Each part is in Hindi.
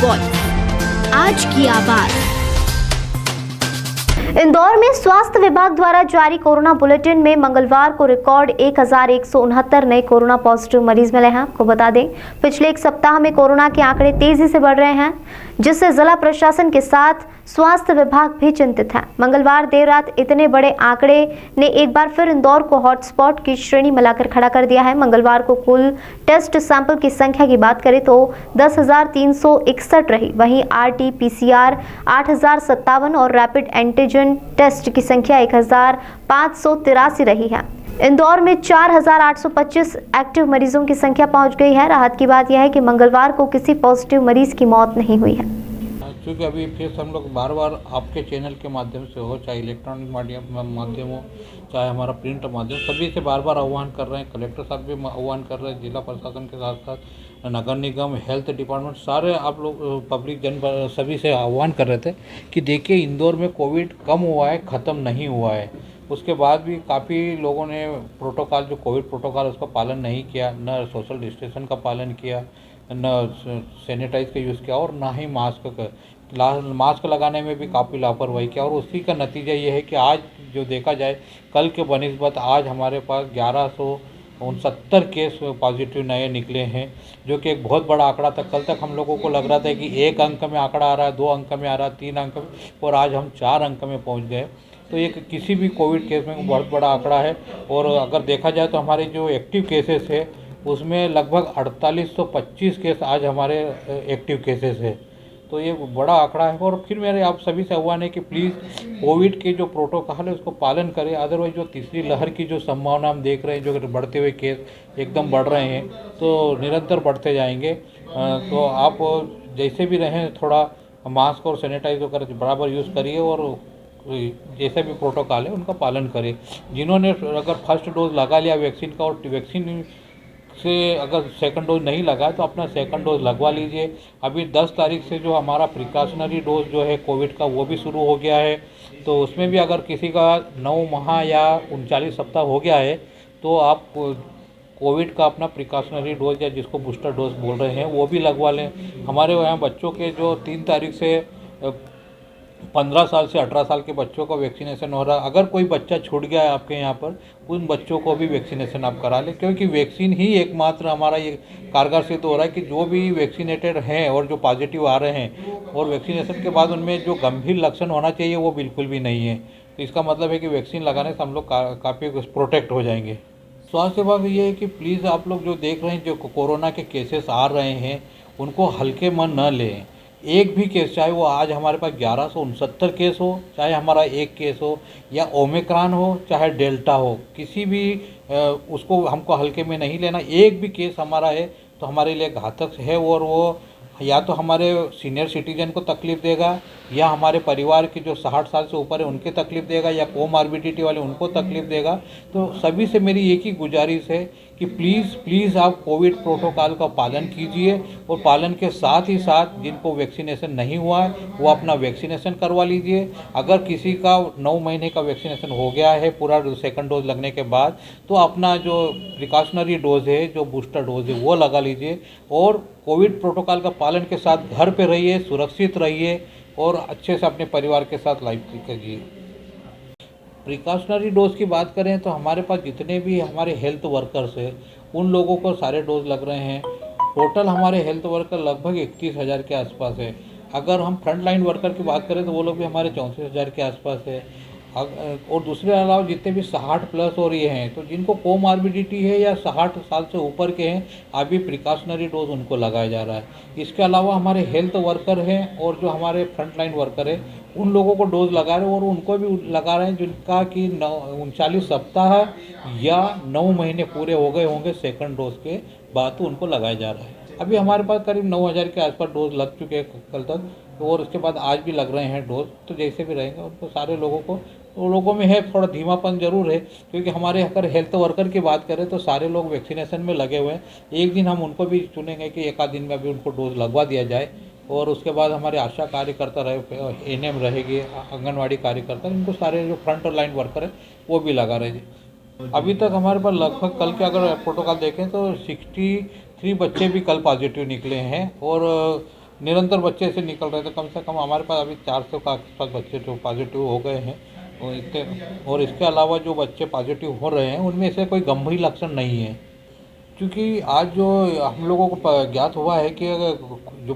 वॉइस, आज की आवाज। इंदौर में स्वास्थ्य विभाग द्वारा जारी कोरोना बुलेटिन में मंगलवार को रिकॉर्ड 1169 नए कोरोना पॉजिटिव मरीज मिले हैं। आपको बता दें, पिछले एक सप्ताह में कोरोना के आंकड़े तेजी से बढ़ रहे हैं, जिससे जिला प्रशासन के साथ स्वास्थ्य विभाग भी चिंतित है। मंगलवार देर रात इतने बड़े आंकड़े ने एक बार फिर इंदौर को हॉटस्पॉट की श्रेणी में लाकर खड़ा कर दिया है। मंगलवार को कुल टेस्ट सैंपल की संख्या की बात करें तो 10,361 रही। वहीं RT-PCR 8,057 और रैपिड एंटीजन टेस्ट की संख्या 1,583 रही है। इंदौर में 4,825 एक्टिव मरीजों की संख्या पहुंच गई है। राहत की बात यह है कि मंगलवार को किसी पॉजिटिव मरीज की मौत नहीं हुई है। क्योंकि अभी फिर हम लोग बार बार आपके चैनल के माध्यम से हो, चाहे इलेक्ट्रॉनिक माध्यम हो, चाहे हमारा प्रिंट माध्यम, सभी से बार बार आह्वान कर रहे हैं। कलेक्टर साहब भी आह्वान कर रहे हैं, जिला प्रशासन के साथ साथ नगर निगम, हेल्थ डिपार्टमेंट, सारे आप लोग पब्लिक जन सभी से आह्वान कर रहे थे कि देखिए इंदौर में कोविड कम हुआ है, ख़त्म नहीं हुआ है। उसके बाद भी काफ़ी लोगों ने प्रोटोकॉल, जो कोविड प्रोटोकॉल, उसका पालन नहीं किया, न सोशल डिस्टेंसन का पालन किया, न सैनिटाइज का यूज़ किया और ना ही मास्क लगाने में भी काफ़ी लापरवाही किया। और उसी का नतीजा ये है कि आज जो देखा जाए, कल के बनिस्बत आज हमारे पास 1169 केस पॉजिटिव नए निकले हैं, जो कि एक बहुत बड़ा आंकड़ा था। कल तक हम लोगों को लग रहा था कि 1 अंक में आंकड़ा आ रहा है, 2 अंक में आ रहा है, 3 अंक में, और आज हम 4 अंक में पहुंच गए। तो ये किसी भी कोविड केस में बहुत बड़ा आंकड़ा है। और अगर देखा जाए तो हमारे जो एक्टिव केसेस है उसमें लगभग 4825 केस आज हमारे एक्टिव केसेस है। तो ये बड़ा आंकड़ा है। और फिर मेरे आप सभी से आह्वान है कि प्लीज़ कोविड के जो प्रोटोकॉल है उसको पालन करें। अदरवाइज जो तीसरी लहर की जो संभावना हम देख रहे हैं, जो बढ़ते हुए केस एकदम बढ़ रहे हैं, तो निरंतर बढ़ते जाएंगे। तो आप जैसे भी रहें, थोड़ा मास्क और सैनिटाइजर कर बराबर यूज़ करिए और जैसे भी प्रोटोकॉल है उनका पालन करें। जिन्होंने अगर फर्स्ट डोज लगा लिया वैक्सीन का और वैक्सीन से अगर सेकंड डोज नहीं लगा तो अपना सेकंड डोज लगवा लीजिए। अभी 10 तारीख से जो हमारा प्रिकॉशनरी डोज जो है कोविड का, वो भी शुरू हो गया है। तो उसमें भी अगर किसी का 9 माह या 39 सप्ताह हो गया है तो आप कोविड का अपना प्रिकॉशनरी डोज या जिसको बूस्टर डोज बोल रहे हैं वो भी लगवा लें। हमारे यहाँ बच्चों के जो 3 तारीख से 15 साल से 18 साल के बच्चों का वैक्सीनेशन हो रहा है। अगर कोई बच्चा छूट गया है आपके यहाँ पर, उन बच्चों को भी वैक्सीनेशन आप करा लें, क्योंकि वैक्सीन ही एकमात्र हमारा ये कारगर सिद्ध हो रहा है कि जो भी वैक्सीनेटेड हैं और जो पॉजिटिव आ रहे हैं और वैक्सीनेशन के बाद उनमें जो गंभीर लक्षण होना चाहिए वो बिल्कुल भी नहीं है। तो इसका मतलब है कि वैक्सीन लगाने से हम लोग काफ़ी प्रोटेक्ट हो जाएंगे। स्वास्थ्य विभाग ये है कि प्लीज़ आप लोग जो देख रहे हैं, जो कोरोना के केसेस आ रहे हैं, उनको हल्के मन न लें। एक भी केस, चाहे वो आज हमारे पास 1169 केस हो, चाहे हमारा एक केस हो, या ओमिक्रॉन हो, चाहे डेल्टा हो, किसी भी उसको हमको हल्के में नहीं लेना। एक भी केस हमारा है तो हमारे लिए घातक है, और वो या तो हमारे सीनियर सिटीजन को तकलीफ़ देगा, या हमारे परिवार की जो 60 साल से ऊपर है उनके तकलीफ़ देगा, या कोमॉर्बिडिटी वाले उनको तकलीफ़ देगा। तो सभी से मेरी एक ही गुजारिश है कि प्लीज़ आप कोविड प्रोटोकॉल का पालन कीजिए, और पालन के साथ ही साथ जिनको वैक्सीनेशन नहीं हुआ है वो अपना वैक्सीनेशन करवा लीजिए। अगर किसी का 9 महीने का वैक्सीनेशन हो गया है पूरा सेकंड डोज लगने के बाद, तो अपना जो प्रिकॉशनरी डोज है, जो बूस्टर डोज है, वो लगा लीजिए। और कोविड प्रोटोकॉल का पालन के साथ घर पे रहिए, सुरक्षित रहिए और अच्छे से अपने परिवार के साथ लाइफ कीजिए। प्रिकॉशनरी डोज की बात करें तो हमारे पास जितने भी हमारे हेल्थ वर्कर्स हैं उन लोगों को सारे डोज लग रहे हैं। टोटल हमारे हेल्थ वर्कर लगभग 31,000 के आसपास है। अगर हम फ्रंट लाइन वर्कर की बात करें तो वो लोग भी हमारे 34,000 के आसपास है। और दूसरे अलावा जितने भी 60 प्लस और ये हैं, तो जिनको कोमॉर्बिडिटी है या 60 साल से ऊपर के हैं, अभी प्रिकॉशनरी डोज उनको लगाया जा रहा है। इसके अलावा हमारे हेल्थ वर्कर हैं और जो हमारे फ्रंट लाइन वर्कर है उन लोगों को डोज लगा रहे हैं, और उनको भी लगा रहे हैं जिनका कि 39 सप्ताह या 9 महीने पूरे हो गए होंगे सेकंड डोज के बाद, तो उनको लगाया जा रहा है। अभी हमारे पास करीब 9,000 के आसपास डोज लग चुके हैं कल तक, और उसके बाद आज भी लग रहे हैं डोज। तो जैसे भी रहेंगे उनको सारे लोगों को, तो लोगों में है थोड़ा धीमापन जरूर है, क्योंकि हमारे अगर हेल्थ वर्कर की बात करें तो सारे लोग वैक्सीनेशन में लगे हुए हैं। एक दिन हम उनको भी चुनेंगे कि एक आध दिन में अभी उनको डोज लगवा दिया जाए, और उसके बाद हमारे आशा कार्यकर्ता रहे, एएनएम रहेगी, आंगनवाड़ी कार्यकर्ता, इनको सारे जो फ्रंट लाइन वर्कर है वो भी लगा रहे हैं। अभी तक हमारे पास लगभग कल के अगर प्रोटोकॉल देखें तो 63 बच्चे भी कल पॉजिटिव निकले हैं, और निरंतर बच्चे ऐसे निकल रहे थे। कम से कम हमारे पास अभी 400 के आसपास बच्चे जो पॉजिटिव हो गए हैं और इसके अलावा जो बच्चे पॉजिटिव हो रहे हैं उनमें से कोई गंभीर लक्षण नहीं है। क्योंकि आज जो हम लोगों को ज्ञात हुआ है कि अगर जो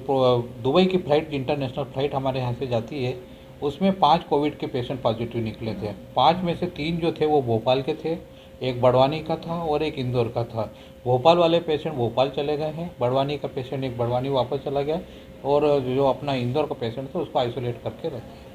दुबई की फ़्लाइट इंटरनेशनल फ़्लाइट हमारे यहाँ से जाती है उसमें 5 कोविड के पेशेंट पॉजिटिव निकले थे। 5 में से 3 जो थे वो भोपाल के थे, एक बड़वानी का था और एक इंदौर का था। भोपाल वाले पेशेंट भोपाल चले गए हैं, बड़वानी का पेशेंट एक बड़वानी वापस चला गया और जो अपना इंदौर का पेशेंट था उसको आइसोलेट करके रखे।